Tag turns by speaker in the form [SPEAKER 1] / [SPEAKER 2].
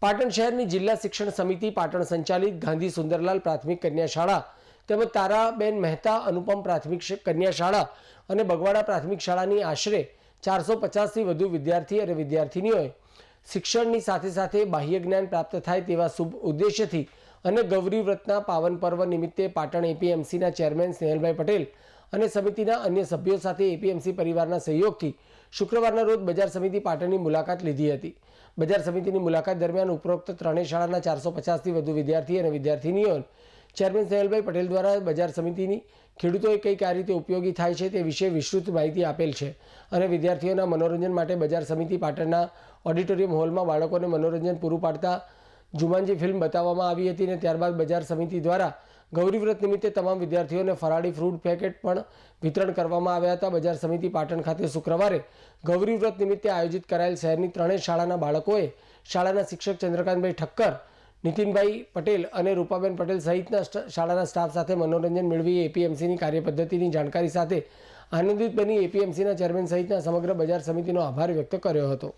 [SPEAKER 1] પાટણ શહેરની જિલ્લા શિક્ષણ સમિતિ પાટણ સંચાલિત ગાંધી સુંદરલાલ પ્રાથમિક કન્યા શાળા તેમજ તારાબેન મહેતા અનુપમ પ્રાથમિક કન્યા શાળા અને બગવાડા પ્રાથમિક શાળાની આશરે 450થી વધુ વિદ્યાર્થી અને વિદ્યાર્થીનીઓએ શિક્ષણની સાથે સાથે બાહ્ય જ્ઞાન પ્રાપ્ત થાય તેવા શુભ ઉદ્દેશ્યથી અને ગૌરી વ્રતના પાવન પર્વ નિમિત્તે પાટણ એપીએમસીના ચેરમેન સ્નેહલભાઈ પટેલ અને સમિતિના અન્ય સભ્યો સાથે એપીએમસી પરિવારના સહયોગથી શુક્રવારના રોજ બજાર સમિતિ પાટણની મુલાકાત લીધી હતી। બજાર સમિતિની મુલાકાત દરમિયાન ઉપરોક્ત ત્રણેય શાળાના 450થી વધુ વિદ્યાર્થી અને વિદ્યાર્થીનીઓ ચેરમેન સ્નેહલભાઈ પટેલ દ્વારા બજાર સમિતિની ખેડૂતોએ કઈ રીતે ઉપયોગી થાય છે તે વિશે વિસ્તૃત માહિતી આપેલ છે અને વિદ્યાર્થીઓના મનોરંજન માટે બજાર સમિતિ પાટણના ઓડિટોરિયમ હોલમાં બાળકોને મનોરંજન પૂરું પાડતા જુમાનજી ફિલ્મ બતાવવામાં આવી હતી અને ત્યારબાદ બજાર સમિતિ દ્વારા ગૌરી વ્રત નિમિત્તે તમામ વિદ્યાર્થીઓને ફરાળી ફ્રૂટ પેકેટ પણ વિતરણ કરવામાં આવ્યા હતા। બજાર સમિતિ પાટણ ખાતે શુક્રવારે ગૌરી વ્રત નિમિત્તે આયોજિત કરાયેલ શહેરની ત્રણેય શાળાના બાળકોએ શાળાના શિક્ષક ચંદ્રકાંતભાઈ ઠક્કર, નીતિનભાઈ પટેલ અને રૂપાબેન પટેલ સહિતના શાળાના સ્ટાફ સાથે મનોરંજન મેળવી એપીએમસીની કાર્યપદ્ધતિની જાણકારી સાથે આનંદિત બની એપીએમસીના ચેરમેન સહિતના સમગ્ર બજાર સમિતિનો આભાર વ્યક્ત કર્યો હતો।